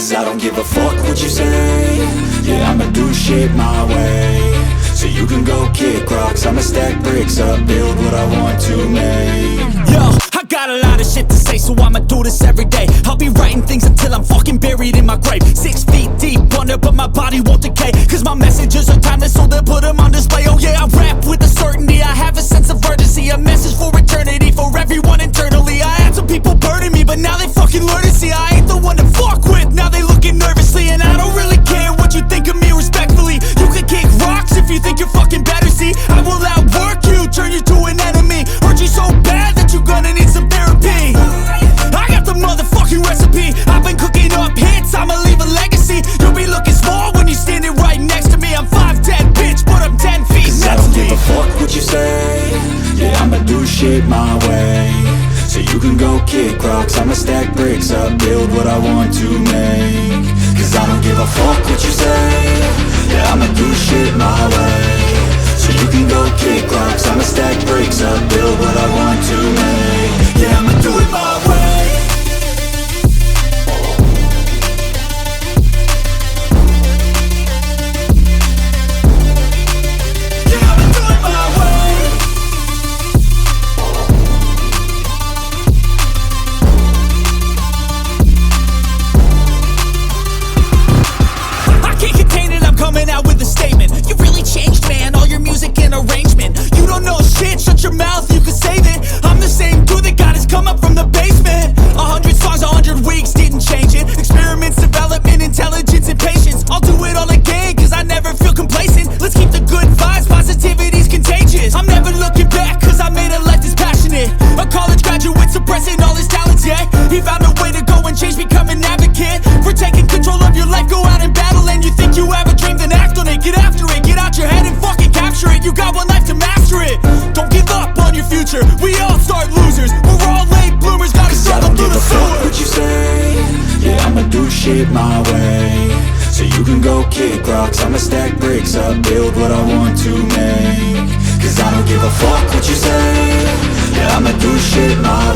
Cause I don't give a fuck what you say. Yeah, I'ma do shit my way. So you can go kick rocks, I'ma stack bricks up, build what I want to make. Yo, I got a lot of shit to say, so I'ma do this every day. I'll be writing things until I'm fucking buried in my grave. 6 feet deep under, but my body won't decay. Cause my messages are timeless, so they'll put them on display. Oh yeah, I rap with a certainty, I have a sense of urgency. A message for eternity, for everyone internally. I had some people burning me, but now they fucking learn to see I ain't the one to fuck with, now they looking nervously. And I don't really care what you think of me, respectfully. You can kick rocks if you think you're fucking better, see. I will outwork you, turn you to an enemy. Hurt you so bad that you're gonna need some therapy. I got the motherfucking recipe. I've been cooking up hits, I'ma leave a legacy. You'll be looking small when you're standing right next to me. I'm 5'10", bitch, but I'm 10 feet Cause next I don't to me. give a fuck what you say. Yeah, I'ma do shit my way. So you can go kick rocks, I'ma stack bricks up, build what I want to make. Cause I don't give a fuck what you say. Yeah, I'ma do shit my way. So you can go kick rocks, I'ma stack bricks up, build what I want to make. Yeah, I'ma do it my way. Yeah, I'ma do it my way. I can't contain it, I'm coming out with a statement. You really changed, man, all your music and arrangement. You don't know shit, shut your mouth, you can save it. I'm the same dude that got his come up from the basement. 100 songs, 100 weeks, didn't change it. Experiments, development, intelligence, and patience. I'll do it all again, cause I never feel complacent. Let's keep the good vibes, positivity's contagious. I'm never looking back, cause I made a life that's passionate. A college graduate suppressing all his talents, yeah. He found a way to go and change, become an advocate. For taking control of your life, go out and battle. And you think you have a dream, then act on it. Get after it, get out your head and fucking capture it. You got one life to master it. Don't give up on your future, we all start losers. We're all late bloomers, gotta struggle through the Fuck sewer. what you say. Yeah, I'ma do shit my way. So you can go kick rocks, I'ma stack bricks up, build what I want to make. Cause I don't give a fuck what you say. Yeah, I'ma do shit my